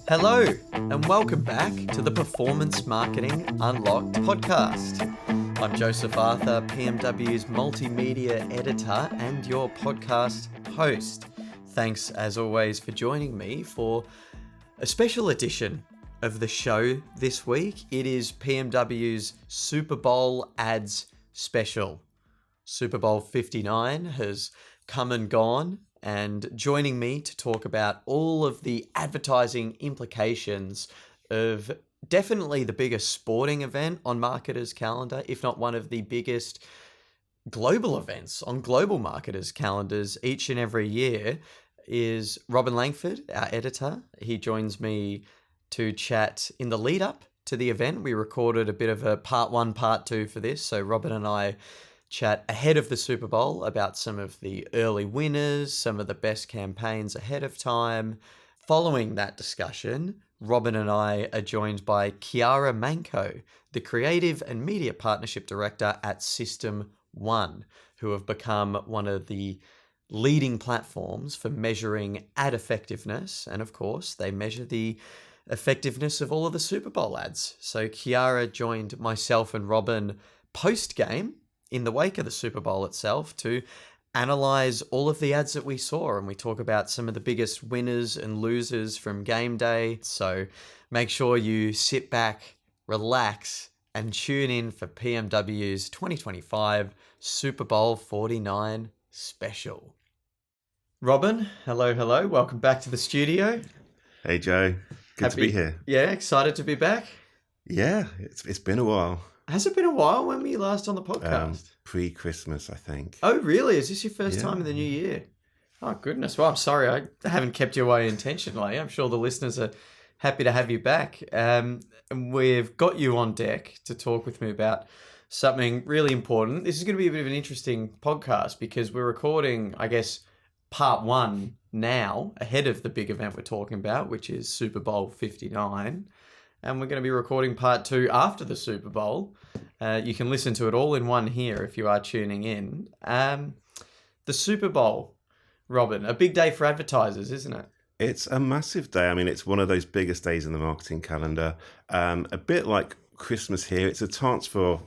Hello, and welcome back to the Performance Marketing Unlocked podcast. I'm Jospeh Arthur, PMW's Multimedia Editor and your podcast host. Thanks, as always, for joining me for a special edition of the show this week. It is PMW's Super Bowl ads special. Super Bowl 59 has come and gone, and joining me to talk about all of the advertising implications of definitely the biggest sporting event on marketers' calendar, if not one of the biggest global events on global marketers' calendars each and every year, is Robin Langford, our editor. He joins me to chat in the lead up to the event. We recorded a bit of a part one, part two for this. So Robin and I chat ahead of the Super Bowl about some of the early winners, some of the best campaigns ahead of time. Following that discussion, Robin and I are joined by Chiara Manco, the Creative and Media Partnership Director at System 1, who have become one of the leading platforms for measuring ad effectiveness. And of course, they measure the effectiveness of all of the Super Bowl ads. So Chiara joined myself and Robin post-game in the wake of the Super Bowl itself to analyze all of the ads that we saw, and we talk about some of the biggest winners and losers from game day. So make sure you sit back, relax, and tune in for PMW's 2025 Super Bowl 49 special. Robin, hello. Welcome back to the studio. Hey, Joe. Good to be here. Yeah, excited to be back? Yeah, it's been a while. Has it been a while? When were you last on the podcast? Pre-Christmas, I think. Oh, really? Is this your first time in the new year? Oh, goodness. Well, I'm sorry. I haven't kept you away intentionally. I'm sure the listeners are happy to have you back. And we've got you on deck to talk with me about something really important. This is going to be a bit of an interesting podcast because we're recording, I guess, part one now, ahead of the big event we're talking about, which is Super Bowl 59. And we're going to be recording part two after the Super Bowl. You can listen to it all in one here if you are tuning in. The Super Bowl, Robin, a big day for advertisers, isn't it? It's a massive day. I mean, it's one of those biggest days in the marketing calendar. A bit like Christmas here. It's a chance for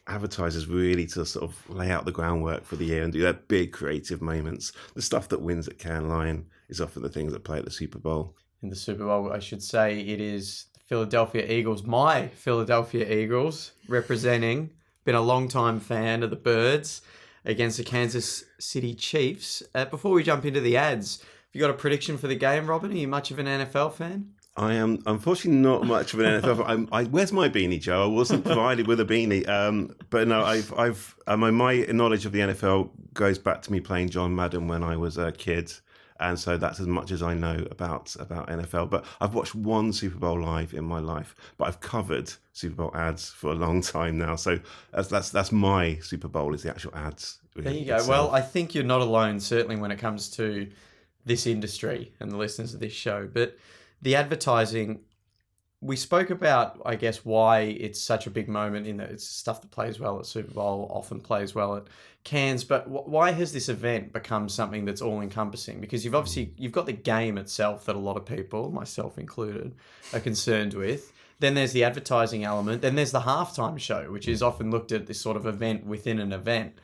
advertisers really to sort of lay out the groundwork for the year and do their big creative moments. The stuff that wins at Cannes Lion is often the things that play at the Super Bowl. In the Super Bowl, I should say it is Philadelphia Eagles, my Philadelphia Eagles, representing, been a long-time fan of the Birds, against the Kansas City Chiefs. Before we jump into the ads, have you got a prediction for the game, Robin? Are you much of an NFL fan? I am unfortunately not much of an NFL fan. Where's my beanie, Joe? I wasn't provided with a beanie. But no, my knowledge of the NFL goes back to me playing John Madden when I was a kid. And so that's as much as I know about NFL. But I've watched one Super Bowl live in my life, but I've covered Super Bowl ads for a long time now. So that's my Super Bowl, is the actual ads. There you go. Well, I think you're not alone, certainly when it comes to this industry and the listeners of this show. But the advertising, we spoke about, I guess, why it's such a big moment in that it's stuff that plays well at Super Bowl, often plays well at Cannes. But why has this event become something that's all-encompassing? Because you've got the game itself that a lot of people, myself included, are concerned with. Then there's the advertising element. Then there's the halftime show, which is often looked at this sort of event within an event.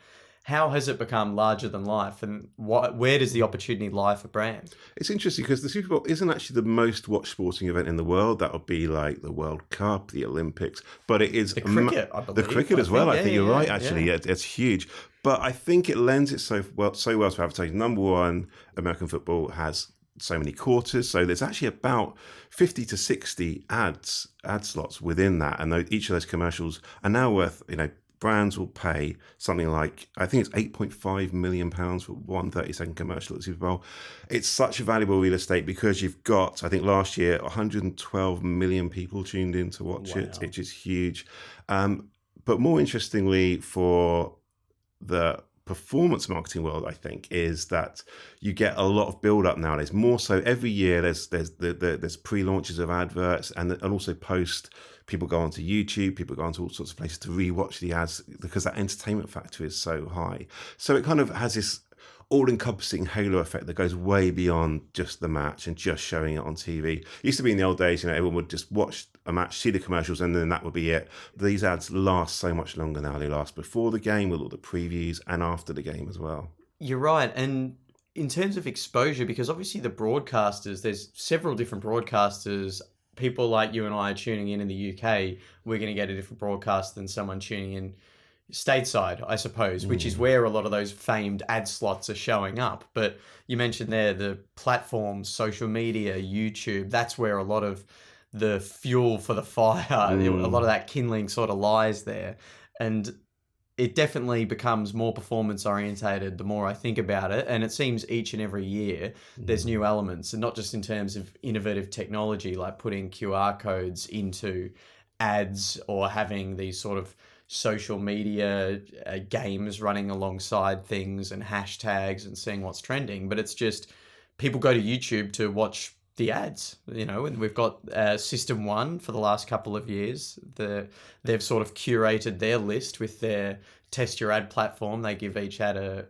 How has it become larger than life, and where does the opportunity lie for brands? It's interesting because the Super Bowl isn't actually the most watched sporting event in the world. That would be like the World Cup, the Olympics, but it is the cricket, I believe. The cricket as well. I think you're right. Actually, it's huge. But I think it lends itself so well to advertising. Number one, American football has so many quarters, so there's actually about 50 to 60 ad slots within that, and each of those commercials are now worth, brands will pay something like, I think it's £8.5 million for one 30-second commercial at the Super Bowl. It's such a valuable real estate because you've got, I think last year, 112 million people tuned in to watch it, which is huge. But more interestingly for the performance marketing world, I think, is that you get a lot of build up nowadays. More so every year, there's pre-launches of adverts and also post. People go onto YouTube, people go onto all sorts of places to rewatch the ads because that entertainment factor is so high. So it kind of has this all-encompassing halo effect that goes way beyond just the match and just showing it on TV. It used to be in the old days, everyone would just watch a match, see the commercials, and then that would be it. These ads last so much longer now. They last before the game with all the previews and after the game as well. You're right. And in terms of exposure, because obviously the broadcasters, there's several different broadcasters. People like you and I are tuning in the UK, we're going to get a different broadcast than someone tuning in stateside, I suppose, which is where a lot of those famed ad slots are showing up. But you mentioned there the platforms, social media, YouTube, that's where a lot of the fuel for the fire, a lot of that kindling sort of lies there. And it definitely becomes more performance orientated the more I think about it. And it seems each and every year there's new elements, and not just in terms of innovative technology like putting QR codes into ads or having these sort of social media games running alongside things and hashtags and seeing what's trending, but it's just people go to YouTube to watch the ads, and we've got System 1 for the last couple of years. They've sort of curated their list with their test your ad platform. They give each ad a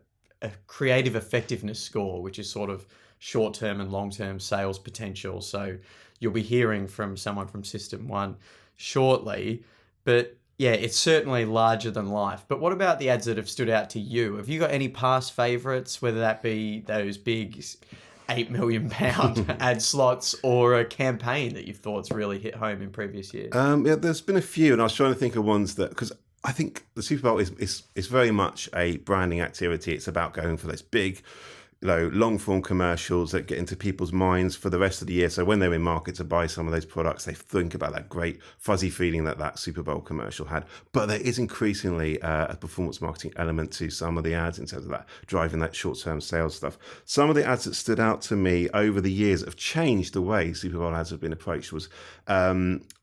creative effectiveness score, which is sort of short-term and long-term sales potential. So you'll be hearing from someone from System 1 shortly, but yeah, it's certainly larger than life. But what about the ads that have stood out to you? Have you got any past favourites, whether that be those big £8 million ad slots or a campaign that you thought's really hit home in previous years? Yeah, there's been a few, and I was trying to think of ones that, because I think the Super Bowl is very much a branding activity. It's about going for those big, long form commercials that get into people's minds for the rest of the year. So when they're in market to buy some of those products, they think about that great fuzzy feeling that Super Bowl commercial had. But there is increasingly a performance marketing element to some of the ads in terms of that driving that short-term sales stuff. Some of the ads that stood out to me over the years that have changed the way Super Bowl ads have been approached was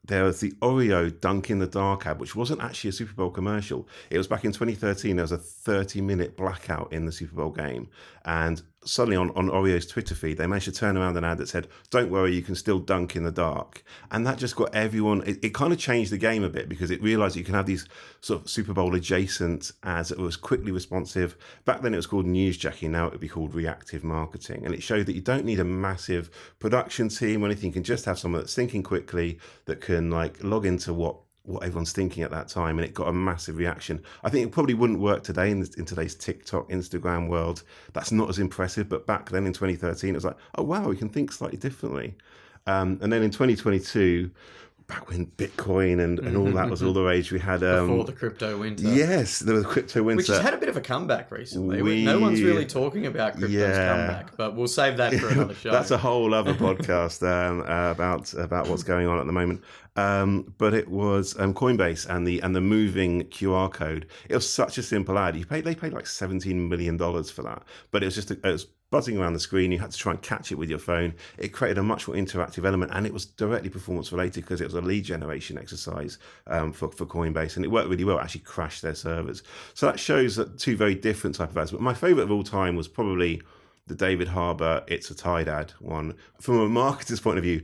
there was the Oreo Dunk in the Dark ad, which wasn't actually a Super Bowl commercial. It was back in 2013. There was a 30-minute blackout in the Super Bowl game. And suddenly on Oreo's Twitter feed, they managed to turn around an ad that said, "Don't worry, you can still dunk in the dark." And that just got everyone, it kind of changed the game a bit, because it realized you can have these sort of Super Bowl adjacent ads that was quickly responsive. Back then it was called newsjacking, now it would be called reactive marketing. And it showed that you don't need a massive production team or anything. You can just have someone that's thinking quickly, that can log into what everyone's thinking at that time, and it got a massive reaction. I think it probably wouldn't work today in today's TikTok, Instagram world. That's not as impressive, but back then in 2013, it was like, oh wow, we can think slightly differently. And then in 2022, back when Bitcoin and all that was all the rage, we had before the crypto winter. Yes, the crypto winter, which has had a bit of a comeback recently. No one's really talking about crypto's comeback, but we'll save that for another show. That's a whole other podcast about what's going on at the moment. But it was Coinbase and the moving QR code. It was such a simple ad. They paid like $17 million for that, but it was just it was buzzing around the screen. You had to try and catch it with your phone. It created a much more interactive element, and it was directly performance related because it was a lead generation exercise for Coinbase, and it worked really well. It actually crashed their servers. So that shows that two very different type of ads. But my favorite of all time was probably the David Harbour "It's a Tide" ad one. From a marketer's point of view,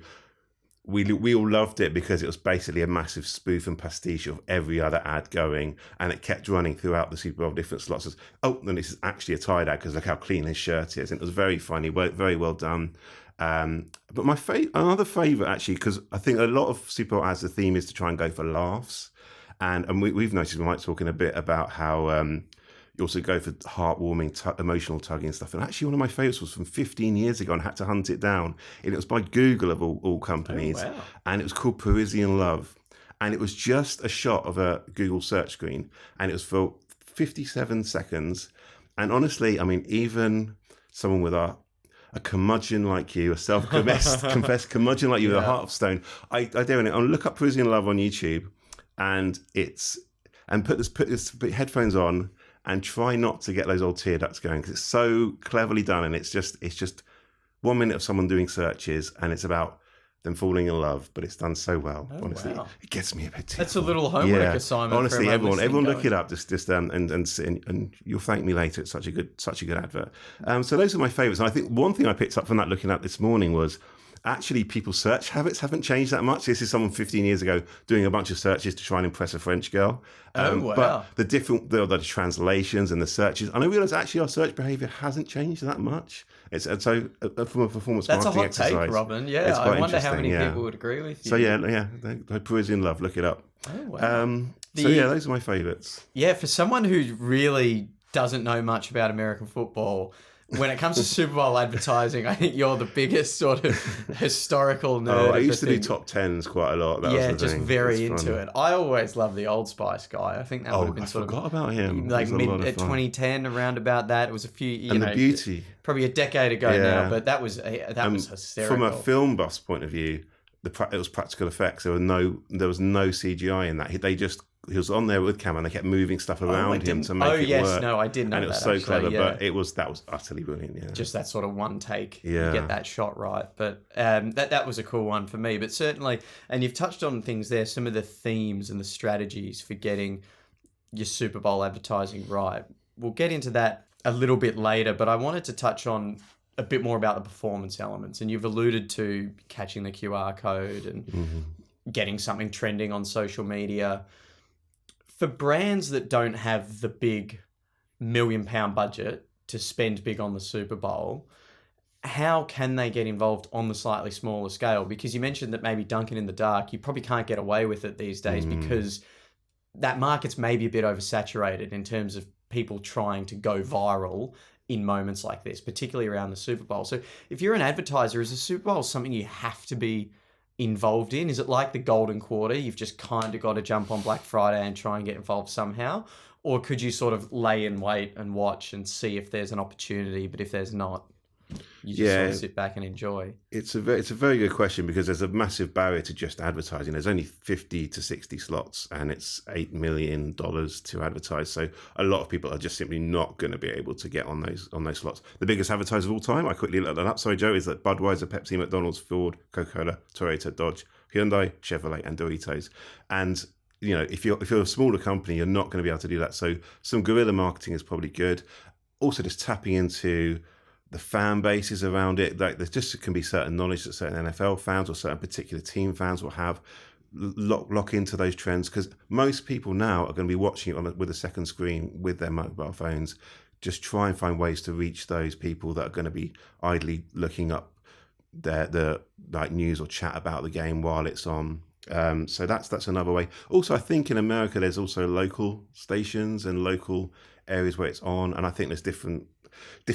we all loved it because it was basically a massive spoof and pastiche of every other ad going, and it kept running throughout the Super Bowl, different slots. As, oh, then this is actually a Tide ad because look how clean his shirt is. And it was very funny, very well done. But my another favourite actually, because I think a lot of Super Bowl ads, the theme is to try and go for laughs, and we've noticed, we might talk in a bit about how you also go for heartwarming, emotional tugging stuff. And actually one of my favourites was from 15 years ago, and I had to hunt it down. And it was by Google of all companies. Oh, wow. And it was called Parisian Love. And it was just a shot of a Google search screen. And it was for 57 seconds. And honestly, I mean, even someone with a curmudgeon like you, a self-confessed curmudgeon like you with a heart of stone, I dare it. I'll look up Parisian Love on YouTube, and put headphones on, and try not to get those old tear ducts going, because it's so cleverly done, and it's just 1 minute of someone doing searches, and it's about them falling in love, but it's done so well. Oh, honestly, wow. It gets me a bit tearful. That's a little homework assignment. Honestly, for everyone look it up. And you'll thank me later. It's such a good advert. So those are my favourites. And I think one thing I picked up from that, looking at this morning, was actually people's search habits haven't changed that much. This is someone 15 years ago doing a bunch of searches to try and impress a French girl. Wow. But the translations and the searches, and I realised actually our search behaviour hasn't changed that much. From a performance That's marketing exercise. That's a hot take, Robin. Yeah, I wonder how many people would agree with you. So the Parisian love, look it up. Oh, wow. Those are my favourites. Yeah, for someone who really doesn't know much about American football, when it comes to Super Bowl advertising, I think you're the biggest sort of historical nerd. I used to do top tens quite a lot. That was the just thing. very into it. I always loved the Old Spice guy. I think that would have been I forgot about him. Like mid 2010, around about that. It was a few, the beauty, probably a decade ago now. But that was hysterical. From a film buff's point of view, it was practical effects. There was no CGI in that. He was on there with camera and they kept moving stuff around him to make it work. No, I did know that. And it was so clever, but that was utterly brilliant. Yeah, just that sort of one take, you get that shot right. But that was a cool one for me. But certainly, and you've touched on things there, some of the themes and the strategies for getting your Super Bowl advertising right. We'll get into that a little bit later, but I wanted to touch on a bit more about the performance elements. And you've alluded to catching the QR code and getting something trending on social media. For brands that don't have the big £1 million budget to spend big on the Super Bowl, how can they get involved on the slightly smaller scale? Because you mentioned that maybe Dunkin' in the dark, you probably can't get away with it these days because that market's maybe a bit oversaturated in terms of people trying to go viral in moments like this, particularly around the Super Bowl. So if you're an advertiser, is the Super Bowl something you have to be involved in? Is it like the golden quarter? You've just kind of got to jump on Black Friday and try and get involved somehow? Or could you sort of lay in wait and watch and see if there's an opportunity, but if there's not, you just sort of sit back and enjoy? It's a very good question because there's a massive barrier to just advertising. There's only 50 to 60 slots and it's $8 million to advertise. So a lot of people are just simply not going to be able to get on those slots. The biggest advertisers of all time, I quickly looked that up, sorry Joe, is that Budweiser, Pepsi, McDonald's, Ford, Coca-Cola, Toyota, Dodge, Hyundai, Chevrolet and Doritos. And if you're a smaller company, you're not going to be able to do that. So some guerrilla marketing is probably good. Also just tapping into the fan bases around it. Like there's just can be certain knowledge that certain NFL fans or certain particular team fans will have. Lock into those trends because most people now are going to be watching it with a second screen with their mobile phones. Just try and find ways to reach those people that are going to be idly looking up the like news or chat about the game while it's on. So that's another way. Also, I think in America there's also local stations and local areas where it's on, and I think there's different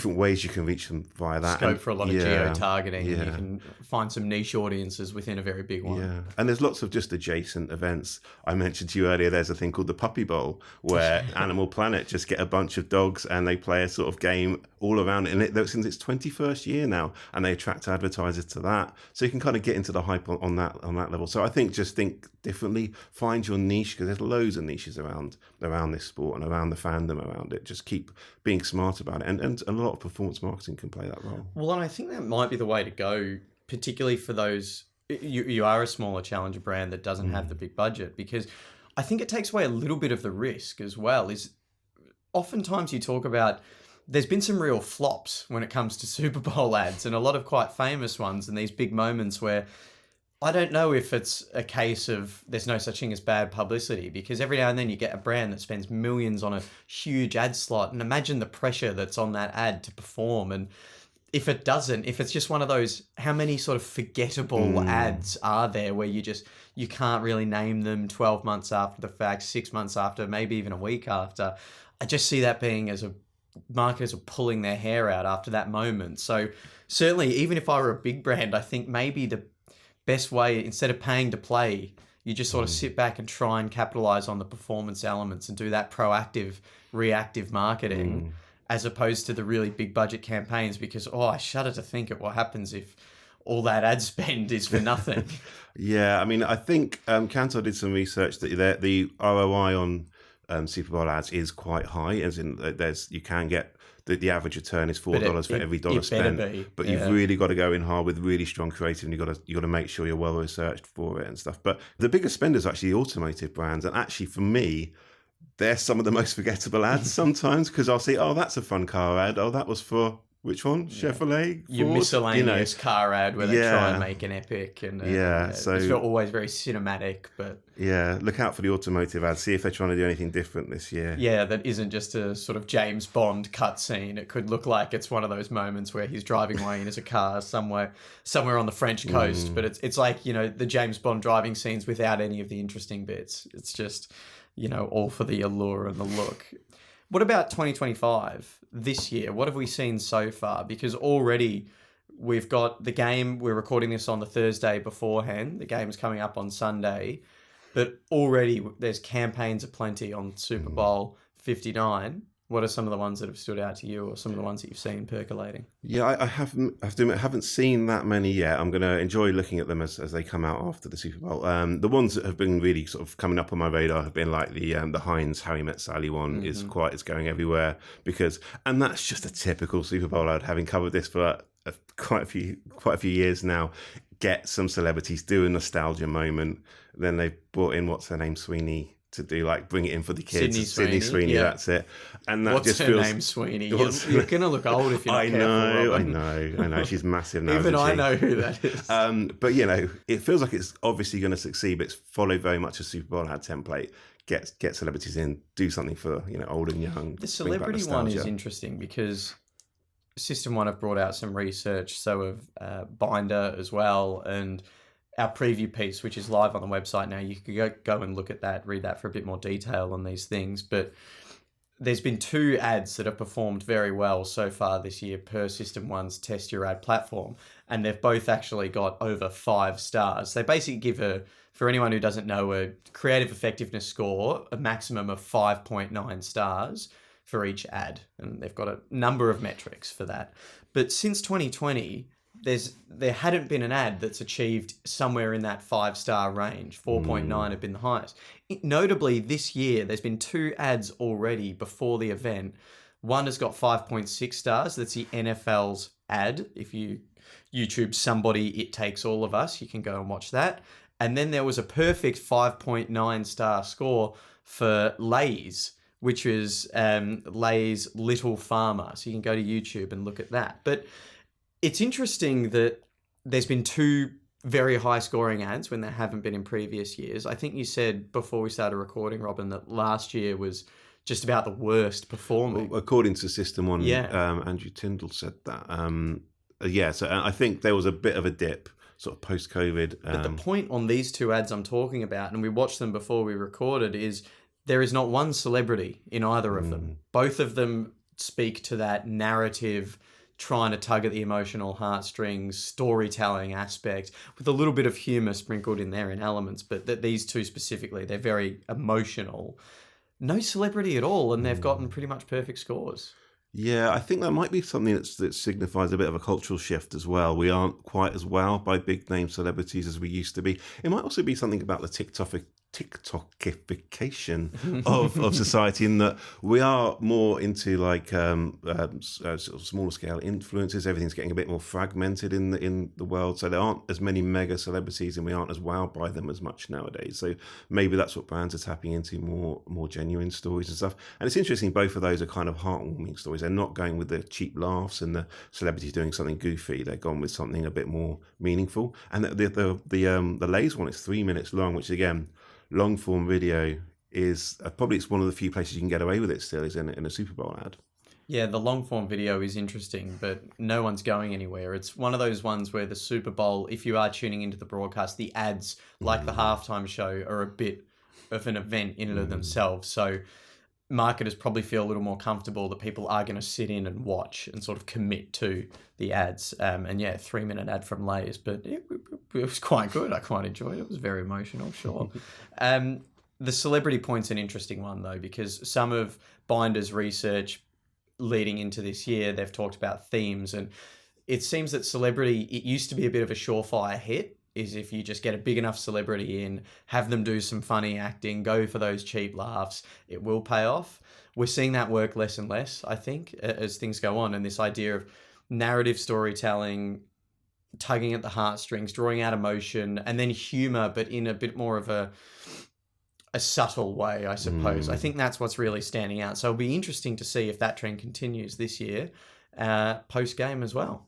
ways you can reach them via that. Scope for a lot of geo-targeting. You can find some niche audiences within a very big one. Yeah, and there's lots of just adjacent events. I mentioned to you earlier, there's a thing called the Puppy Bowl where Animal Planet just get a bunch of dogs and they play a sort of game all around it. And since its 21st year now, and they attract advertisers to that. So you can kind of get into the hype on that level. So I think just think differently, find your niche because there's loads of niches around this sport and around the fandom around it. Just keep being smart about it. And a lot of performance marketing can play that role. Well, and I think that might be the way to go, particularly for those, you are a smaller challenger brand that doesn't have the big budget, because I think it takes away a little bit of the risk as well. Is oftentimes you talk about, there's been some real flops when it comes to Super Bowl ads and a lot of quite famous ones and these big moments where I don't know if it's a case of there's no such thing as bad publicity, because every now and then you get a brand that spends millions on a huge ad slot, and imagine the pressure that's on that ad to perform. And if it's just one of those, how many sort of forgettable ads are there where you can't really name them 12 months after the fact, 6 months after, maybe even a week after. I just see that being as a marketers are pulling their hair out after that moment. So certainly, even if I were a big brand, I think maybe the best way, instead of paying to play, you just sort of sit back and try and capitalize on the performance elements and do that proactive, reactive marketing as opposed to the really big budget campaigns, because, I shudder to think of what happens if all that ad spend is for nothing. Yeah, I mean, I think Kantar did some research that the ROI on Super Bowl ads is quite high, as in you can get the average return is $4 for every dollar spent. But you've really got to go in hard with really strong creative, and you got to make sure you're well researched for it and stuff. But the biggest spenders are actually the automotive brands, and actually for me, they're some of the most forgettable ads sometimes, because I'll see, that's a fun car ad. Oh, that was for Which one? Chevrolet? Your Ford? miscellaneous car ad where they try and make an epic, and so it's always very cinematic. But look out for the automotive ads. See if they're trying to do anything different this year. Yeah, that isn't just a sort of James Bond cutscene. It could look like it's one of those moments where he's driving away in his car somewhere on the French coast. But it's like, the James Bond driving scenes without any of the interesting bits. It's just, all for the allure and the look. What about 2025, this year? What have we seen so far? Because already we've got the game. We're recording this on the Thursday beforehand. The game's coming up on Sunday. But already there's campaigns aplenty on Super Bowl 59. What are some of the ones that have stood out to you, or some of the ones that you've seen percolating? Yeah, I have to admit, I haven't seen that many yet. I'm going to enjoy looking at them as they come out after the Super Bowl. The ones that have been really sort of coming up on my radar have been like the Heinz Harry Met Sally one. It's going everywhere and that's just a typical Super Bowl ad. Having covered this for quite a few years now, get some celebrities, do a nostalgia moment. Then they brought in what's her name, Sweeney, to do bring it in for the kids. Sydney Sweeney, that's it. And that what's her name, Sweeney? You're gonna look old if you're not careful. I know. She's massive now. Even I know who that is. But it feels like it's obviously going to succeed. But it's followed very much a Super Bowl ad template. Get celebrities in, do something for old and young. The celebrity one is interesting because System 1 have brought out some research, so have Binder as well, and our preview piece, which is live on the website now. You can go and look at that, read that for a bit more detail on these things. But there's been 2 ads that have performed very well so far this year per System 1's Test Your Ad platform. And they've both actually got over 5 stars. They basically give for anyone who doesn't know, a creative effectiveness score, a maximum of 5.9 stars for each ad. And they've got a number of metrics for that. But since 2020... there hadn't been an ad that's achieved somewhere in that 5-star range. 4.9 have been the highest. Notably, this year, there's been 2 ads already before the event. One has got 5.6 stars. That's the NFL's ad. If you YouTube Somebody, It Takes All of Us, you can go and watch that. And then there was a perfect 5.9 star score for Lay's, which is Lay's Little Farmer. So you can go to YouTube and look at that. But it's interesting that there's been 2 very high scoring ads when there haven't been in previous years. I think you said before we started recording, Robin, that last year was just about the worst performing. Well, according to System 1, Andrew Tyndall said that. So I think there was a bit of a dip sort of post-COVID. But the point on these 2 ads I'm talking about, and we watched them before we recorded, is there is not one celebrity in either of them. Both of them speak to that narrative, trying to tug at the emotional heartstrings, storytelling aspect, with a little bit of humour sprinkled in there in elements, but these 2 specifically, they're very emotional. No celebrity at all, and they've gotten pretty much perfect scores. Yeah, I think that might be something that signifies a bit of a cultural shift as well. We aren't quite as wowed by big name celebrities as we used to be. It might also be something about the TikTokification of society, in that we are more into sort of smaller scale influences. Everything's getting a bit more fragmented in the world, so there aren't as many mega celebrities, and we aren't as wowed by them as much nowadays. So maybe that's what brands are tapping into, more genuine stories and stuff. And it's interesting, both of those are kind of heartwarming stories. They're not going with the cheap laughs and the celebrities doing something goofy. They're gone with something a bit more meaningful. And the Lay's one is 3 minutes long, which again, long form video is probably it's one of the few places you can get away with it still, is in a Super Bowl ad. Yeah, the long form video is interesting, but no one's going anywhere. It's one of those ones where the Super Bowl, if you are tuning into the broadcast, the ads, like the halftime show, are a bit of an event in and of themselves. So marketers probably feel a little more comfortable that people are going to sit in and watch and sort of commit to the ads. And yeah, 3-minute ad from Lay's, but it was quite good. I quite enjoyed it. It was very emotional, sure. The celebrity point's an interesting one, though, because some of Binder's research leading into this year, they've talked about themes, and it seems that celebrity, it used to be a bit of a surefire hit, is if you just get a big enough celebrity in, have them do some funny acting, go for those cheap laughs, it will pay off. We're seeing that work less and less, I think, as things go on. And this idea of narrative storytelling, tugging at the heartstrings, drawing out emotion, and then humor, but in a bit more of a subtle way, I suppose. I think that's what's really standing out. So it'll be interesting to see if that trend continues this year. post-game as well.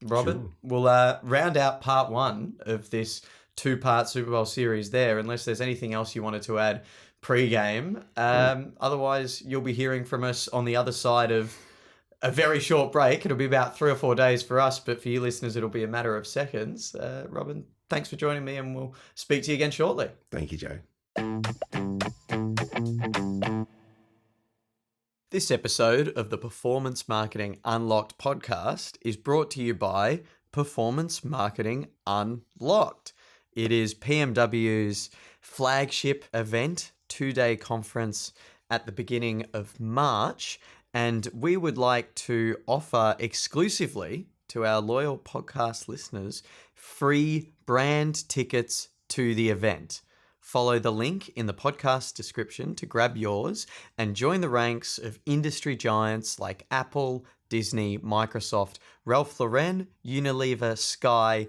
Robin, Sure. we'll round out part one of this two-part Super Bowl series there, unless there's anything else you wanted to add pre-game. Otherwise, you'll be hearing from us on the other side of a very short break. It'll be about 3 or 4 days for us, but for you listeners, it'll be a matter of seconds. Robin, thanks for joining me, and we'll speak to you again shortly. Thank you, Joe. This episode of the Performance Marketing Unlocked podcast is brought to you by Performance Marketing Unlocked. It is PMW's flagship event, 2-day conference at the beginning of March, and we would like to offer exclusively to our loyal podcast listeners free brand tickets to the event. Follow the link in the podcast description to grab yours and join the ranks of industry giants like Apple, Disney, Microsoft, Ralph Lauren, Unilever, Sky,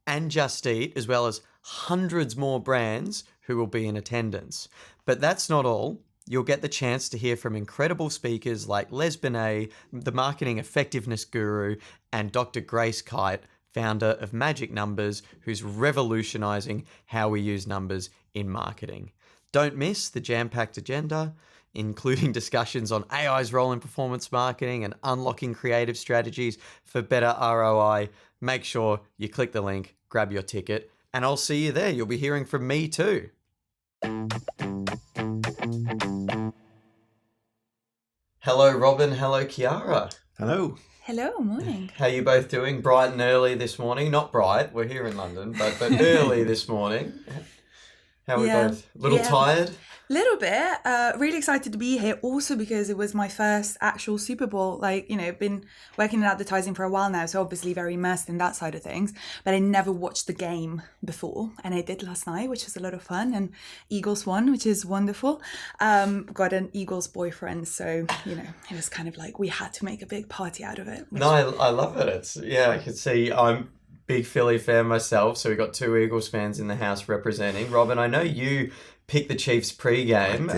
and Just Eat, as well as hundreds more brands who will be in attendance. But that's not all. You'll get the chance to hear from incredible speakers like Les Binet, the marketing effectiveness guru, and Dr. Grace Kite, founder of Magic Numbers, who's revolutionizing how we use numbers in marketing. Don't miss the jam-packed agenda, including discussions on AI's role in performance marketing and unlocking creative strategies for better ROI. Make sure you click the link, grab your ticket, and I'll see you there. You'll be hearing from me too. Hello, Robin. Hello, Chiara. Hello. Hello, morning. How you both doing? Bright and early this morning. Not bright. We're here in London, but early this morning. How are we both? A little tired? Little bit. Really excited to be here. Also because it was my first actual Super Bowl. Been working in advertising for a while now, so obviously very immersed in that side of things. But I never watched the game before, and I did last night, which was a lot of fun. And Eagles won, which is wonderful. Got an Eagles boyfriend, so it was kind of like we had to make a big party out of it. No, I love it. I can see I'm big Philly fan myself, so we got 2 Eagles fans in the house representing. Robin, I know you picked the Chiefs pre-game.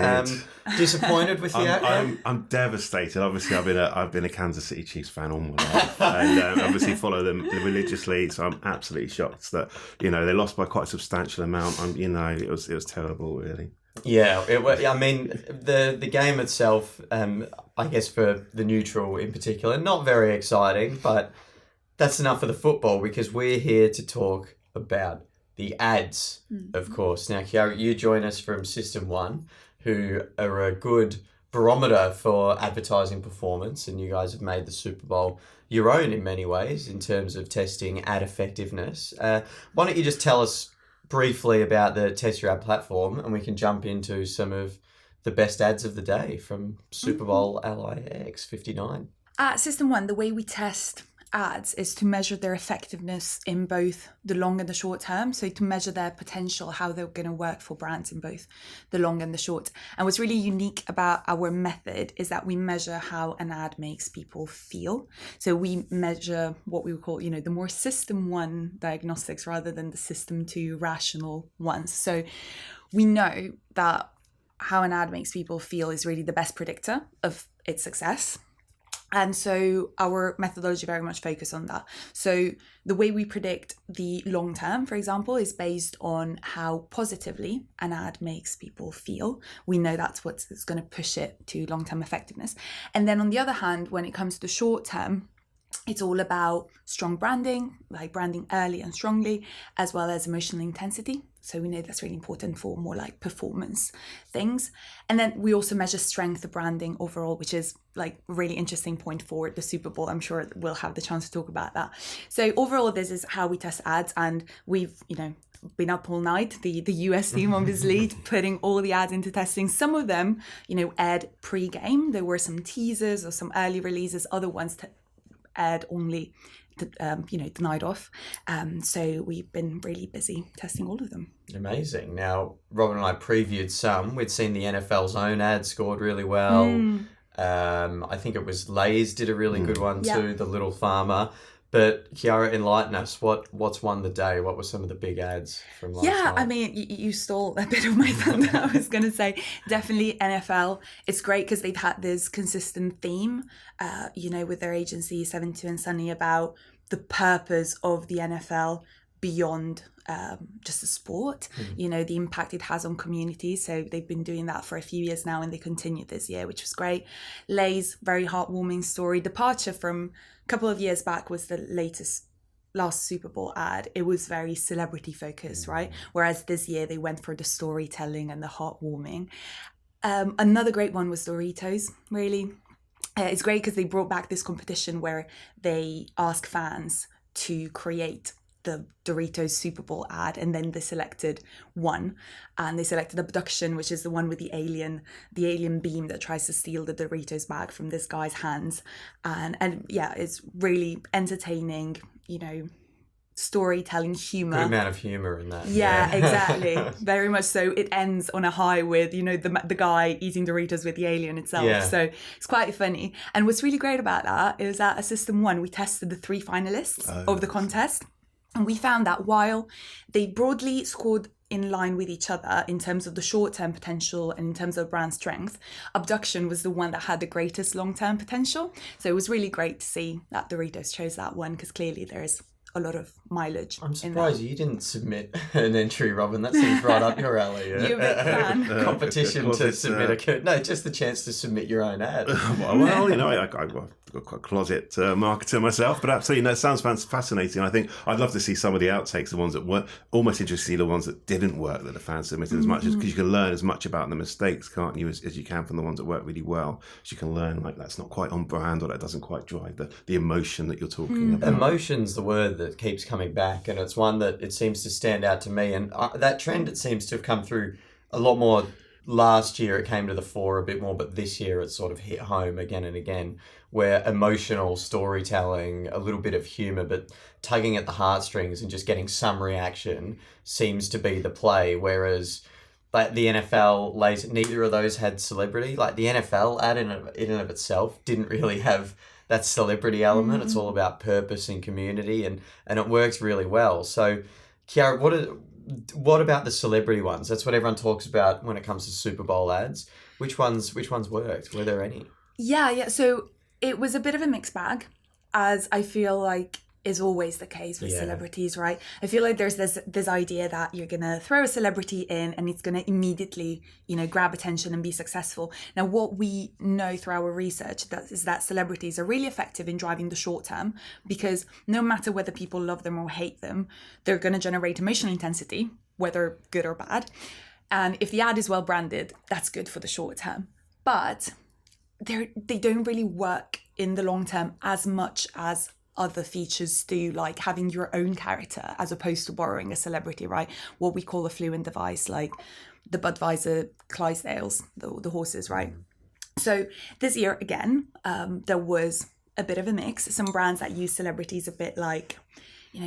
Disappointed with the outcome? I'm devastated. Obviously, I've been a Kansas City Chiefs fan all my life, and obviously follow them religiously. So I'm absolutely shocked that they lost by quite a substantial amount. It was terrible, really. Yeah, I mean, the game itself, I guess for the neutral in particular, not very exciting, but that's enough for the football because we're here to talk about the ads, of course. Now, Chiara, you join us from System 1, who are a good barometer for advertising performance, and you guys have made the Super Bowl your own in many ways in terms of testing ad effectiveness. Why don't you just tell us briefly about the Test Your Ad platform, and we can jump into some of the best ads of the day from Super Bowl LIX 59. At System 1, the way we test ads is to measure their effectiveness in both the long and the short term. So to measure their potential, how they're going to work for brands in both the long and the short. And what's really unique about our method is that we measure how an ad makes people feel. So we measure what we would call, the more System 1 diagnostics rather than the System 2 rational ones. So we know that how an ad makes people feel is really the best predictor of its success. And so our methodology very much focuses on that. So the way we predict the long term, for example, is based on how positively an ad makes people feel. We know that's what's going to push it to long-term effectiveness. And then on the other hand, when it comes to short term, it's all about strong branding, like branding early and strongly, as well as emotional intensity. So we know that's really important for more like performance things. And then we also measure strength of branding overall, which is like a really interesting point for the Super Bowl. I'm sure we'll have the chance to talk about that. So overall, this is how we test ads. And we've, been up all night, the US team obviously, putting all the ads into testing. Some of them, aired pre-game. There were some teasers or some early releases. Other ones aired only the night off. So we've been really busy testing all of them. Amazing. Now, Robin and I previewed some. We'd seen the NFL's own ad scored really well. I think it was Lay's did a really good one too, The Little Farmer. But Chiara, enlighten us. What's won the day? What were some of the big ads from last night? I mean, you stole a bit of my thunder. I was going to say definitely NFL. It's great because they've had this consistent theme, with their agency 72 and Sunny about the purpose of the NFL beyond just a sport, the impact it has on communities. So they've been doing that for a few years now and they continued this year, which was great. Lay's very heartwarming story. Departure from a couple of years back was the last Super Bowl ad. It was very celebrity focused, right? Whereas this year they went for the storytelling and the heartwarming. Another great one was Doritos, really. It's great because they brought back this competition where they ask fans to create the Doritos Super Bowl ad, and then they selected one, and they selected Abduction, which is the one with the alien beam that tries to steal the Doritos bag from this guy's hands, and yeah, it's really entertaining, storytelling, humor. Good amount of humor in that. Yeah, exactly. Very much so. It ends on a high with, the guy eating Doritos with the alien itself. Yeah. So it's quite funny. And what's really great about that is that at System 1, we tested the 3 finalists of the contest. And we found that while they broadly scored in line with each other in terms of the short-term potential and in terms of brand strength, Abduction was the one that had the greatest long-term potential. So it was really great to see that Doritos chose that one because clearly there is a lot of mileage. I'm surprised you didn't submit an entry, Robin. That seems right up your alley. You're a big fan. Competition to submit just the chance to submit your own ad. Well, I've got quite a closet marketer myself, but absolutely, it sounds fascinating. I think I'd love to see some of the outtakes, the ones that weren't, almost interesting, the ones that didn't work, that the fans submitted as much as, because you can learn as much about the mistakes, can't you, as you can from the ones that work really well. So you can learn, like, that's not quite on brand, or that doesn't quite drive the emotion that you're talking about. Emotion's the word that keeps coming back, and it's one that it seems to stand out to me, and that trend, it seems to have come through a lot more. Last year it came to the fore a bit more, but this year it's sort of hit home again and again, where emotional storytelling, a little bit of humour, but tugging at the heartstrings and just getting some reaction seems to be the play. Whereas like the NFL, neither of those had celebrity. Like the NFL ad in and of itself didn't really have that celebrity element. It's all about purpose and community, and it works really well. So Chiara, what about the celebrity ones? That's what everyone talks about when it comes to Super Bowl ads. Which ones worked? Were there any? Yeah. So it was a bit of a mixed bag, as I feel like is always the case with celebrities, right? I feel like there's this idea that you're gonna throw a celebrity in and it's gonna immediately, grab attention and be successful. Now, what we know through our research is that celebrities are really effective in driving the short term, because no matter whether people love them or hate them, they're gonna generate emotional intensity, whether good or bad. And if the ad is well branded, that's good for the short term. But they don't really work in the long term as much as other features do, like having your own character as opposed to borrowing a celebrity, right? What we call a fluent device, like the Budweiser Clydesdales, the horses, right? So this year, again, there was a bit of a mix. Some brands that use celebrities a bit like,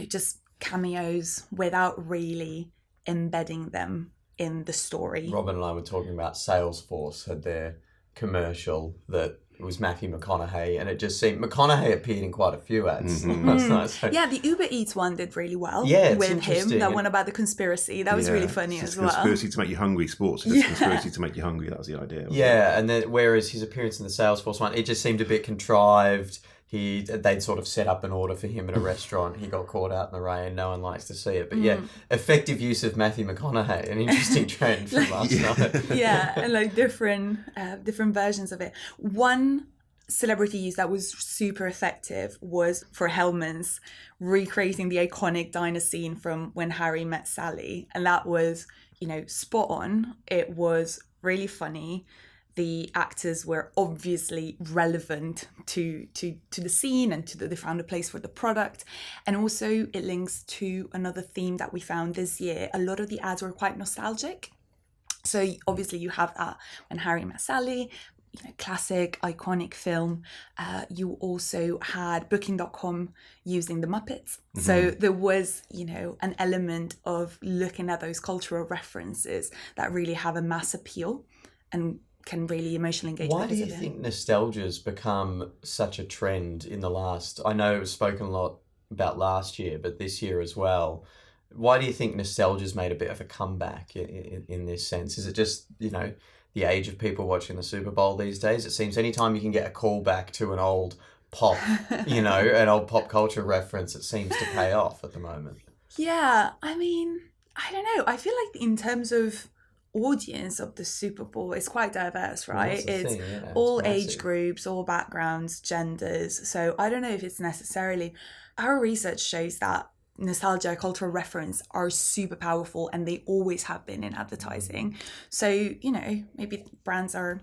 just cameos without really embedding them in the story. Robin and I were talking about Salesforce had their commercial that it was Matthew McConaughey, and it just seemed McConaughey appeared in quite a few ads last night. So. Yeah, the Uber Eats one did really well. With him. That one about the conspiracy, that was really funny as well. Conspiracy to make you hungry, sports. Conspiracy to make you hungry. That was the idea. And then whereas his appearance in the Salesforce one, it just seemed a bit contrived. They'd sort of set up an order for him at a restaurant. He got caught out in the rain. No one likes to see it. But effective use of Matthew McConaughey, an interesting trend from last night. And like different versions of it. One celebrity use that was super effective was for Hellmann's, recreating the iconic diner scene from When Harry Met Sally. And that was, spot on. It was really funny. The actors were obviously relevant to the scene and they found a place for the product. And also it links to another theme that we found this year. A lot of the ads were quite nostalgic. So obviously you have that When Harry Met Sally, classic, iconic film. You also had Booking.com using the Muppets. So there was, an element of looking at those cultural references that really have a mass appeal and can really emotionally engage. Why do you think nostalgia's become such a trend in the last? I know it was spoken a lot about last year, but this year as well. Why do you think nostalgia's made a bit of a comeback in this sense? Is it just, the age of people watching the Super Bowl these days? It seems anytime you can get a call back to an old pop, an old pop culture reference, it seems to pay off at the moment. Yeah, I mean, I don't know. I feel like in terms of audience of the Super Bowl, it's quite diverse, right? It's all age groups, all backgrounds, genders. So I don't know if it's necessarily... Our research shows that nostalgia, cultural reference are super powerful, and they always have been in advertising. So, maybe brands are,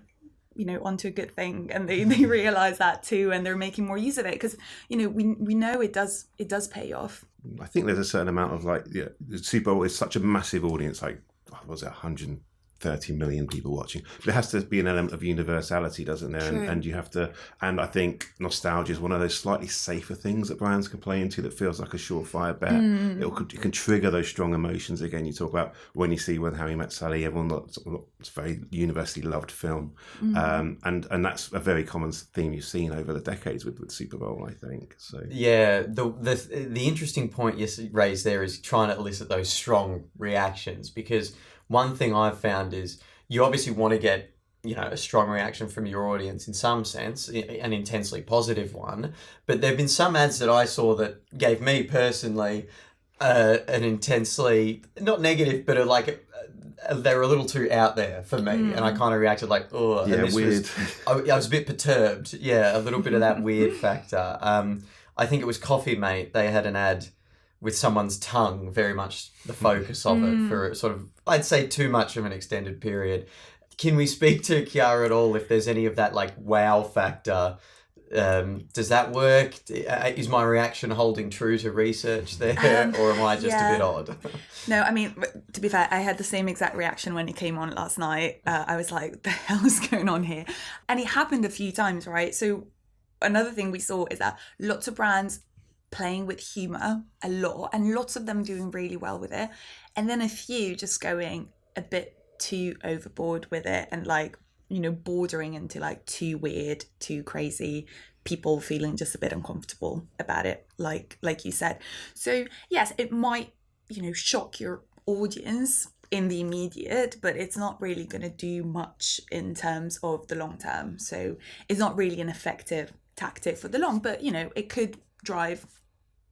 onto a good thing, and they realize that too, and they're making more use of it because, we know it does pay off. I think there's a certain amount of the Super Bowl is such a massive audience, what was it, 130 million people watching. But there has to be an element of universality, doesn't there? And you have to, and I think nostalgia is one of those slightly safer things that brands can play into that feels like a surefire bet. It can trigger those strong emotions again. You talk about when you see When Harry Met Sally, it's a very universally loved film. And that's a very common theme you've seen over the decades with Super Bowl, I think. So yeah, the interesting point you raised there is trying to elicit those strong reactions, because one thing I've found is you obviously want to get, a strong reaction from your audience in some sense, an intensely positive one. But there have been some ads that I saw that gave me personally an intensely, not negative, but they were a little too out there for me. And I kind of reacted like, oh, yeah, weird. I was a bit perturbed. Yeah, a little bit of that weird factor. I think it was Coffee Mate. They had an ad with someone's tongue, very much the focus of it for sort of, I'd say, too much of an extended period. Can we speak to Chiara at all if there's any of that wow factor? Does that work? Is my reaction holding true to research there, or am I just a bit odd? No, I mean, to be fair, I had the same exact reaction when it came on last night. I was like, the hell is going on here? And it happened a few times, right? So another thing we saw is that lots of brands playing with humor a lot, and lots of them doing really well with it, and then a few just going a bit too overboard with it, and bordering into too weird, too crazy, people feeling just a bit uncomfortable about it, like you said. So yes, it might shock your audience in the immediate, but it's not really going to do much in terms of the long term. So it's not really an effective tactic for the long, but it could drive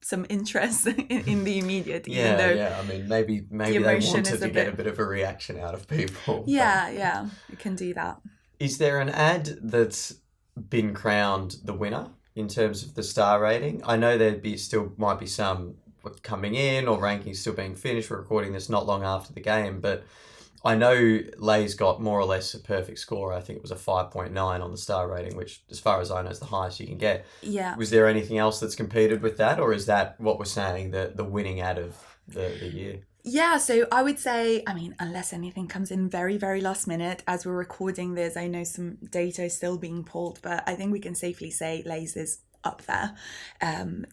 some interest in the immediate. I mean, maybe they wanted to get a bit of a reaction out of people. Yeah, it can do that. Is there an ad that's been crowned the winner in terms of the star rating? I know still might be some coming in, or rankings still being finished. We're recording this not long after the game, but I know Lay's got more or less a perfect score. I think it was a 5.9 on the star rating, which, as far as I know, is the highest you can get. Yeah. Was there anything else that's competed with that, or is that what we're saying, the winning ad of the year? Yeah, so I would say, I mean, unless anything comes in very, very last minute, as we're recording this, I know some data is still being pulled, but I think we can safely say Lay's is up there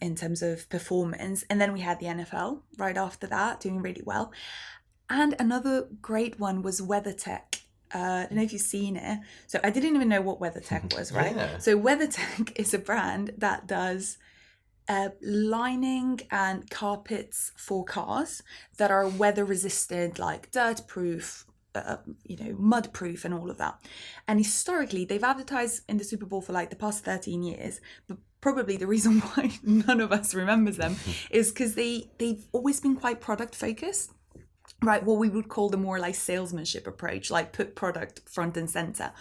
in terms of performance. And then we had the NFL right after that, doing really well. And another great one was WeatherTech. I don't know if you've seen it. So I didn't even know what WeatherTech was, right? Yeah. So WeatherTech is a brand that does lining and carpets for cars that are weather resistant, like dirt proof, mud proof and all of that. And historically, they've advertised in the Super Bowl for the past 13 years, but probably the reason why none of us remembers them is because they've always been quite product focused. Right, what we would call the more salesmanship approach, put product front and center.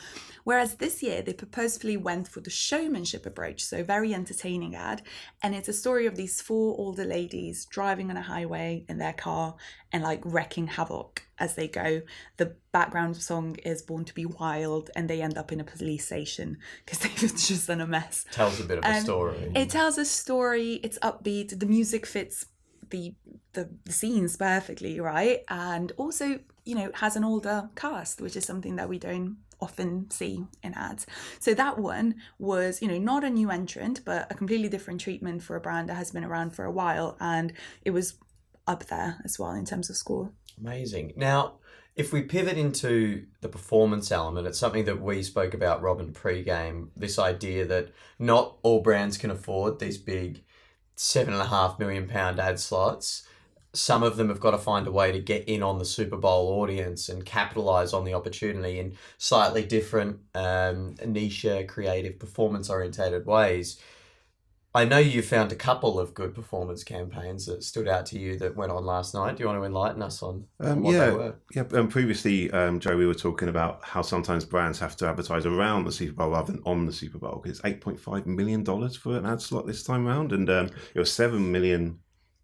Whereas this year, they purposefully went for the showmanship approach, so very entertaining ad. And it's a story of these 4 older ladies driving on a highway in their car and wrecking havoc as they go. The background song is Born to Be Wild, and they end up in a police station because they've just done a mess. Tells a bit of a story. It tells a story, it's upbeat, the music fits the scenes perfectly, right? And also, has an older cast, which is something that we don't often see in ads. So that one was, not a new entrant, but a completely different treatment for a brand that has been around for a while, and it was up there as well in terms of score. Amazing. Now, if we pivot into the performance element, it's something that we spoke about, Robin, pre-game, this idea that not all brands can afford these big £7.5 million ad slots. Some of them have got to find a way to get in on the Super Bowl audience and capitalize on the opportunity in slightly different niche, creative, performance-orientated ways. I know you found a couple of good performance campaigns that stood out to you that went on last night. Do you want to enlighten us on what they were? Yeah. Previously, Joe, we were talking about how sometimes brands have to advertise around the Super Bowl rather than on the Super Bowl. It's $8.5 million for an ad slot this time around, and it was $7 million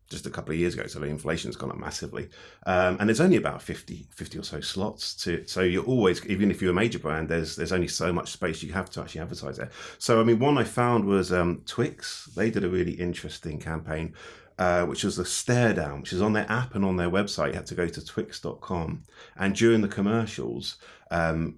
just a couple of years ago, so the inflation's gone up massively. And there's only about 50 or so slots so you're always, even if you're a major brand, there's only so much space you have to actually advertise there. So, I mean, one I found was Twix. They did a really interesting campaign, which was the stare down, which is on their app and on their website. You had to go to twix.com. And during the commercials,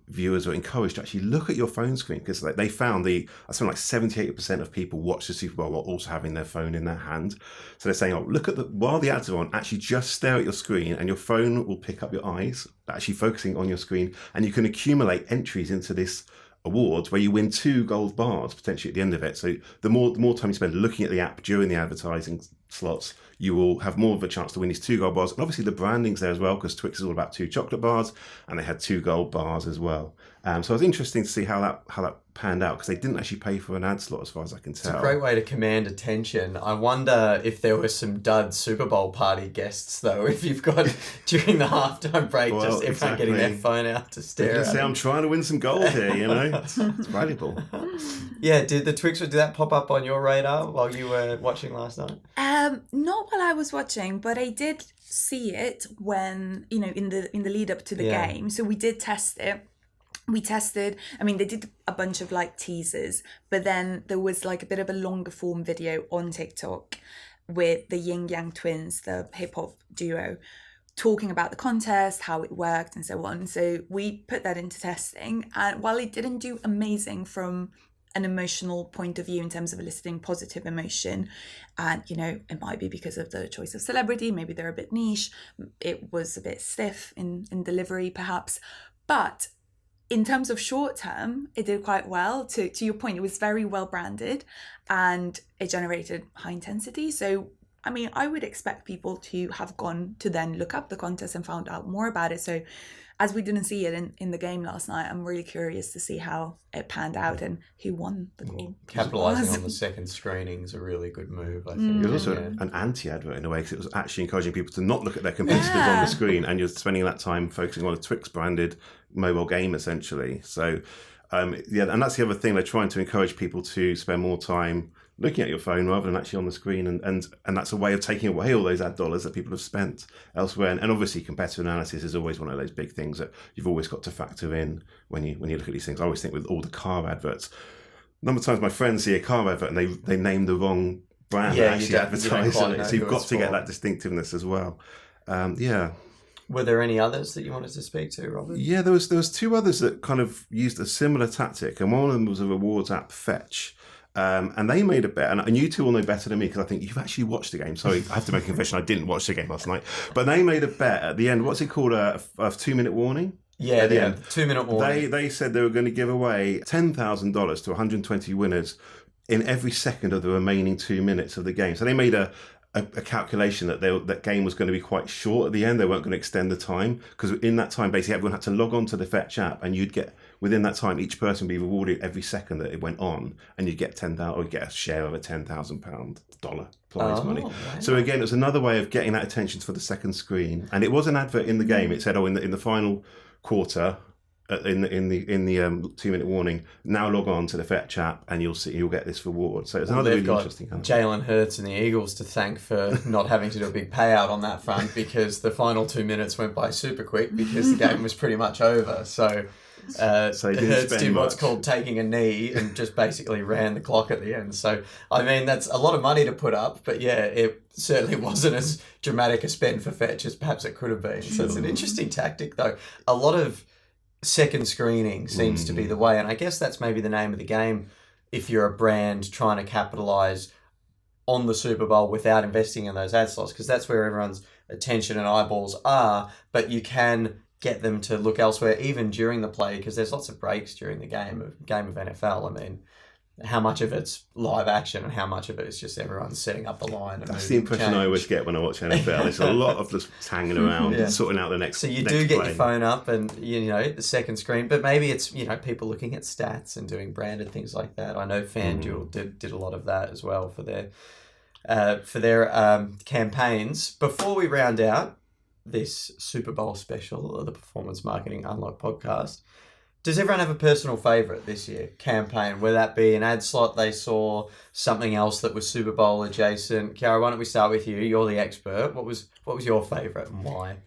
viewers were encouraged to actually look at your phone screen, because they found something like 78% of people watch the Super Bowl while also having their phone in their hand. So they're saying, while the ads are on, actually just stare at your screen and your phone will pick up your eyes, actually focusing on your screen, and you can accumulate entries into this awards where you win 2 gold bars potentially at the end of it. So the more time you spend looking at the app during the advertising slots, you will have more of a chance to win these 2 gold bars. And obviously the branding's there as well, because Twix is all about 2 chocolate bars, and they had 2 gold bars as well. So it was interesting to see how that panned out, because they didn't actually pay for an ad slot as far as I can tell. It's a great way to command attention. I wonder if there were some dud Super Bowl party guests, though, if you've got, during the halftime break, just everyone getting their phone out to stare at it. I'm trying to win some gold here, it's valuable. Yeah, did that pop up on your radar while you were watching last night? Not while I was watching, but I did see it when, in the lead up to the game. So we did test it. We tested, they did a bunch of teasers, but then there was a bit of a longer form video on TikTok with the Yin Yang Twins, the hip hop duo, talking about the contest, how it worked and so on. So we put that into testing, and while it didn't do amazing from an emotional point of view in terms of eliciting positive emotion, and it might be because of the choice of celebrity, maybe they're a bit niche, it was a bit stiff in delivery perhaps, but in terms of short term, it did quite well. To your point, it was very well branded and it generated high intensity. So, I would expect people to have gone to then look up the contest and found out more about it. So as we didn't see it in the game last night, I'm really curious to see how it panned out and who won the gold. Capitalising on the second screening is a really good move, I think. It was also an anti-advert in a way, because it was actually encouraging people to not look at their competitors on the screen, and you're spending that time focusing on a Twix-branded mobile game, essentially. So, and that's the other thing. They're trying to encourage people to spend more time looking at your phone rather than actually on the screen, and that's a way of taking away all those ad dollars that people have spent elsewhere. And obviously competitive analysis is always one of those big things that you've always got to factor in when you look at these things. I always think with all the car adverts, a number of times my friends see a car advert and they name the wrong brand that actually advertise on it, so you've got to get that distinctiveness as well. Were there any others that you wanted to speak to, Robert? Yeah, there was 2 others that kind of used a similar tactic, and one of them was a rewards app, Fetch. And they made a bet, and you 2 will know better than me because I think you've actually watched the game. Sorry, I have to make a confession, I didn't watch the game last night. But they made a bet at the end. What's it called? A 2-minute warning? Yeah, at the end. 2-minute warning. They said they were going to give away $10,000 to 120 winners in every second of the remaining 2 minutes of the game. So they made a calculation that that game was going to be quite short at the end. They weren't going to extend the time, because in that time, basically everyone had to log on to the Fetch app, and you'd get, within that time, each person would be rewarded every second that it went on, and you'd get a share of a $10,000 prize money. Wow. So again, it was another way of getting that attention for the second screen, and it was an advert in the game. It said, in the final quarter, in the 2-minute warning, now log on to the Fetch app and you'll get this reward. So it's another really interesting kind of Jalen Hurts and the Eagles to thank for not having to do a big payout on that front, because the final 2 minutes went by super quick because the game was pretty much over. So Hurts did what's called taking a knee and just basically ran the clock at the end. So that's a lot of money to put up, but it certainly wasn't as dramatic a spend for Fetch as perhaps it could have been. So it's an interesting tactic, though. A lot of second screening seems to be the way, and I guess that's maybe the name of the game if you're a brand trying to capitalize on the Super Bowl without investing in those ad slots, because that's where everyone's attention and eyeballs are, but you can get them to look elsewhere even during the play, because there's lots of breaks during the game of NFL. how much of it's live action and how much of it is just everyone setting up the line. And that's the impression I always get when I watch NFL. There's a lot of just hanging around and sorting out the next. So you next do get play. your phone up and the second screen, but maybe it's people looking at stats and doing branded things like that. I know FanDuel did a lot of that as well for their campaigns. Before we round out this Super Bowl special of the Performance Marketing Unlocked podcast, does everyone have a personal favourite this year campaign? Whether that be an ad slot they saw, something else that was Super Bowl adjacent? Chiara, why don't we start with you? You're the expert. What was your favourite and why?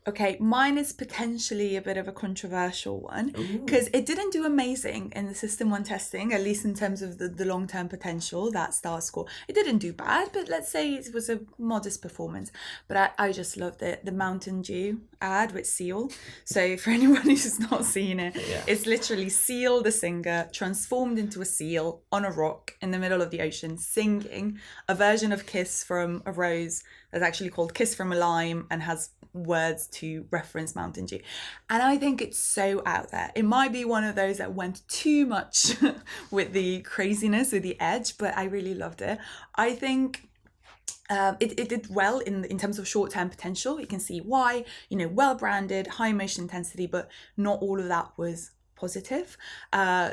Okay, mine is potentially a bit of a controversial one because it didn't do amazing in the System 1 testing, at least in terms of the long-term potential, that star score. It didn't do bad, but let's say it was a modest performance. But I just loved it. The Mountain Dew ad with Seal. So for anyone who's not seen it, it's literally Seal, the singer, transformed into a seal on a rock in the middle of the ocean, singing a version of Kiss from a Rose that's actually called Kiss from a Lime and has words to reference Mountain Dew. And I think it's so out there. It might be one of those that went too much with the craziness, with the edge, but I really loved it. I think it did well in terms of short-term potential. You can see why, well branded, high emotion intensity, but not all of that was positive.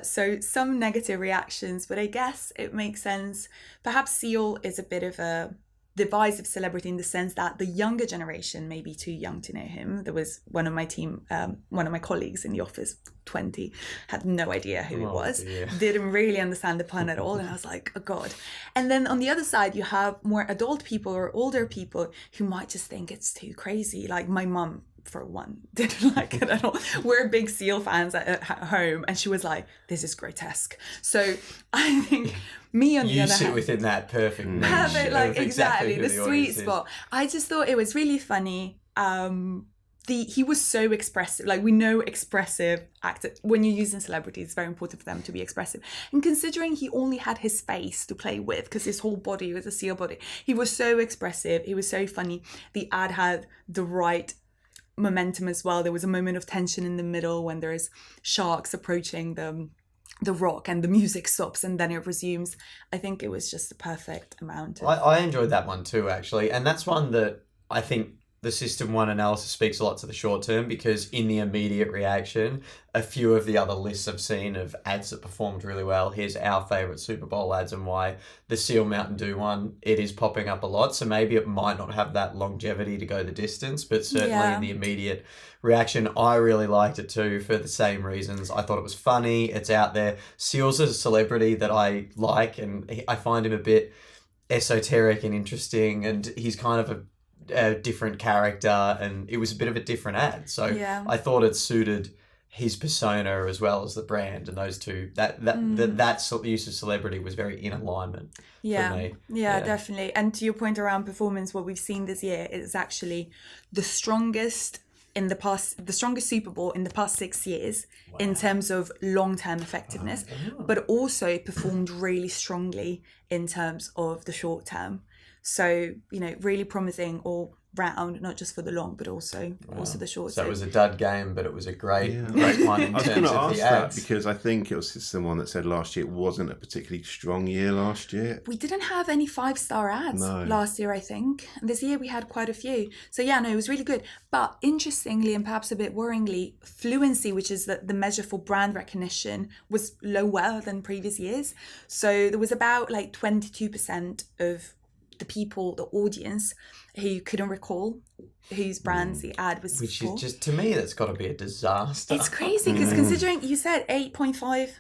So some negative reactions, but I guess it makes sense. Perhaps Seal is a bit of a divisive celebrity in the sense that the younger generation may be too young to know him. There was one of my colleagues in the office, 20, had no idea who he was, didn't really understand the pun at all, and I was like, oh God. And then on the other side, you have more adult people or older people who might just think it's too crazy, like my mum, for one, didn't like it at all. We're big Seal fans at home, and she was like, this is grotesque. So I think me on the other hand, you sit within that perfect niche. Like exactly the sweet spot. Is. I just thought it was really funny. He was so expressive. Like, we know expressive actors, when you're using celebrities, it's very important for them to be expressive. And considering he only had his face to play with, because his whole body was a seal body, he was so expressive. He was so funny. The ad had the right momentum as well. There was a moment of tension in the middle when there's sharks approaching the rock and the music stops and then it resumes. I think it was just the perfect amount. I enjoyed that one too, actually. And that's one that I think the System 1 analysis speaks a lot to the short term, because in the immediate reaction, a few of the other lists I've seen of ads that performed really well, here's our favourite Super Bowl ads and why. The Seal Mountain Dew one, it is popping up a lot, so maybe it might not have that longevity to go the distance, but certainly in the immediate reaction, I really liked it too for the same reasons. I thought it was funny, it's out there. Seal's a celebrity that I like, and I find him a bit esoteric and interesting, and he's kind of a different character, and it was a bit of a different ad, so I thought it suited his persona as well as the brand, and those two, that use of celebrity was very in alignment for me. Yeah, definitely. And to your point around performance, what we've seen this year is actually the strongest Super Bowl in the past 6 years in terms of long-term effectiveness, but also performed really strongly in terms of the short term. So, really promising all round, not just for the long, but also the short. So it was a dud game, but it was a great one in terms of the ads. I was going to ask that because I think it was someone that said last year it wasn't a particularly strong year last year. We didn't have any 5-star ads last year, I think. And this year we had quite a few. So it was really good. But interestingly, and perhaps a bit worryingly, fluency, which is the measure for brand recognition, was lower than previous years. So there was about 22% of the people, the audience, who couldn't recall whose brands the ad was Which for. Is just, to me, that's got to be a disaster. It's crazy, because considering you said 8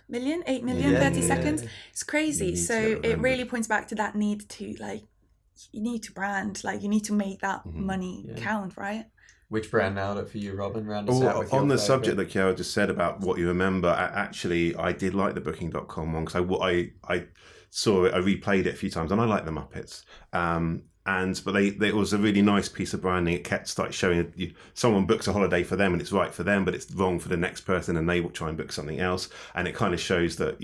million, 30 seconds, it's crazy. So it really points back to that need to, you need to brand, you need to make that money count, right? Which brand nailed it for you, Robin? Round us out with on the favorite. subject that Chiara just said about what you remember, I did like the Booking.com one, because I saw it, I replayed it a few times, and I like the Muppets. But it was a really nice piece of branding. It kept showing someone books a holiday for them and it's right for them, but it's wrong for the next person, and they will try and book something else. And it kind of shows that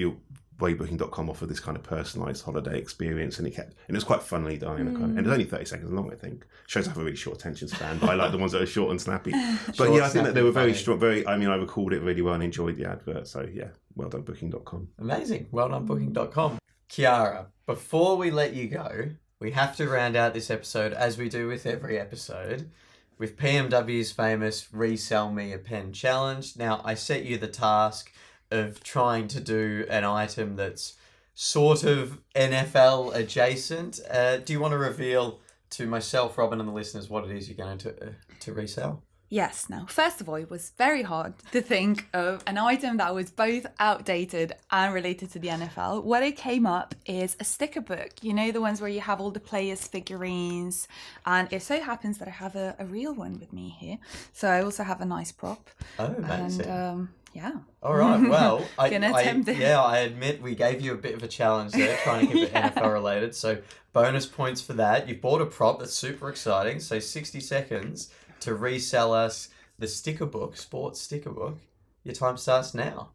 waybooking.com offered this kind of personalised holiday experience, and it was quite funnily done, and it was only 30 seconds long, I think. Shows I have a really short attention span, but I like the ones that are short and snappy. But I think that they were very strong. I recalled it really well and enjoyed the advert. So yeah, well done booking.com. Amazing. Well done booking.com. Chiara, before we let you go, we have to round out this episode, as we do with every episode, with PMW's famous Resell Me a Pen challenge. Now, I set you the task of trying to do an item that's sort of NFL adjacent. Do you want to reveal to myself, Robin, and the listeners what it is you're going to resell? Yes. Now, first of all, it was very hard to think of an item that was both outdated and related to the NFL. What it came up is a sticker book. You know, the ones where you have all the players' figurines. And it so happens that I have a real one with me here. So I also have a nice prop. Oh, amazing. And, yeah. All right. Well, I admit we gave you a bit of a challenge there, trying to keep it NFL related. So bonus points for that. You've bought a prop that's super exciting. So 60 seconds to resell us the sticker book, sports sticker book. Your time starts now.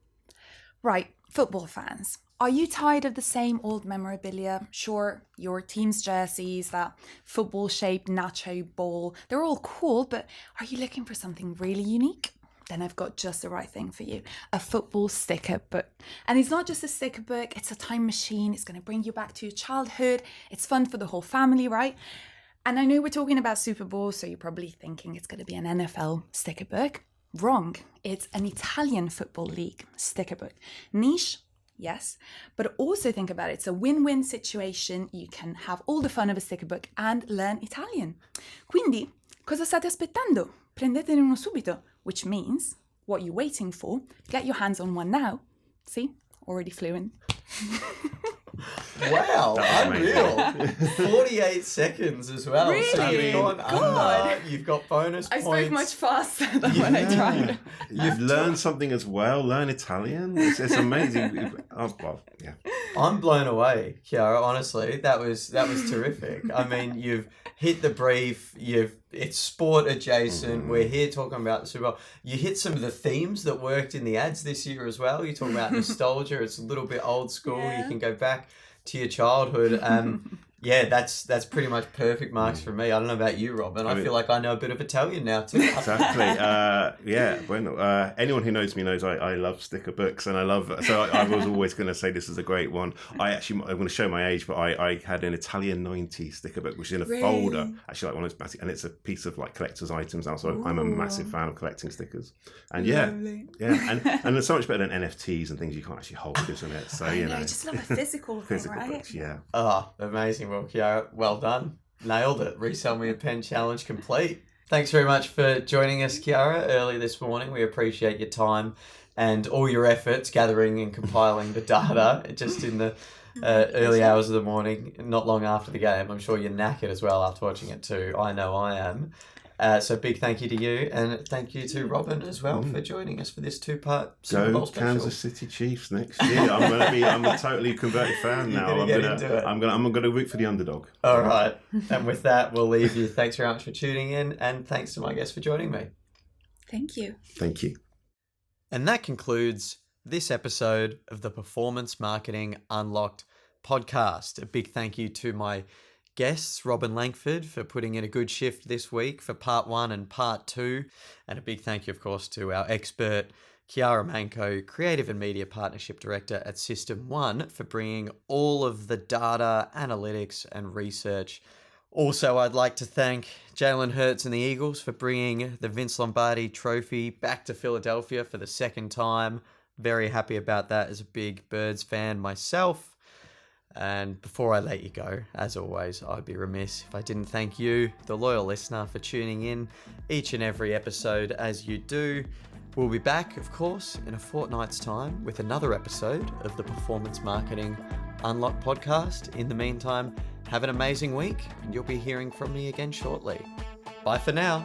Right. Football fans, are you tired of the same old memorabilia? Sure, your team's jerseys, that football-shaped nacho ball, they're all cool, but are you looking for something really unique? Then I've got just the right thing for you, a football sticker book. And it's not just a sticker book, it's a time machine. It's going to bring you back to your childhood. It's fun for the whole family, right? And I know we're talking about Super Bowl, so you're probably thinking it's going to be an NFL sticker book. Wrong. It's an Italian Football League sticker book. Niche, yes, but also think about it. It's a win-win situation. You can have all the fun of a sticker book and learn Italian. Quindi, cosa state aspettando? Prendetene uno subito. Which means, what you're waiting for, get your hands on one now. See? Already fluent. Wow, unreal. 48 seconds as well. Really? So you've gone under, you've got bonus I points. spoke much faster than when I tried. You've learned something as well. Learn Italian. It's amazing. Oh, well, yeah. I'm blown away, Chiara. Honestly, that was terrific. I mean, you've hit the brief. It's sport adjacent. We're here talking about the Super Bowl. You hit some of the themes that worked in the ads this year as well. You talk about nostalgia. It's a little bit old school. Yeah. You can go back to your childhood. Yeah, that's pretty much perfect marks for me. I don't know about you, Robin. I feel like I know a bit of Italian now too. Exactly. Yeah. Bueno, anyone who knows me knows I love sticker books, and I was always going to say this is a great one. I'm going to show my age, but I had an Italian 90 sticker book, which is in a folder. Actually, like one of those massive, and it's a piece of like collector's items now. So I'm a massive fan of collecting stickers. And Lovely. and it's so much better than NFTs and things you can't actually hold, isn't it? So I just love a physical thing, right? books, yeah. Oh, amazing. Well, Chiara, well done. Nailed it. Resell Me a Pen challenge complete. Thanks very much for joining us, Chiara, early this morning. We appreciate your time and all your efforts gathering and compiling the data just in the early hours of the morning, not long after the game. I'm sure you're knackered as well after watching it too. I know I am. So big thank you to you, and thank you to Robin as well for joining us for this 2-part Super Bowl special. Kansas City Chiefs next year. I'm a totally converted fan now. I'm gonna root for the underdog. All right, and with that, we'll leave you. Thanks very much for tuning in, and thanks to my guests for joining me. Thank you. Thank you. And that concludes this episode of the Performance Marketing Unlocked podcast. A big thank you to my guests, Robin Langford, for putting in a good shift this week for part 1 and part 2. And a big thank you, of course, to our expert, Chiara Manco, Creative and Media Partnership Director at System 1, for bringing all of the data, analytics, and research. Also, I'd like to thank Jalen Hurts and the Eagles for bringing the Vince Lombardi Trophy back to Philadelphia for the second time. Very happy about that as a big Birds fan myself. And before I let you go, as always, I'd be remiss if I didn't thank you, the loyal listener, for tuning in each and every episode as you do. We'll be back, of course, in a fortnight's time with another episode of the Performance Marketing Unlocked podcast. In the meantime, have an amazing week, and you'll be hearing from me again shortly. Bye for now.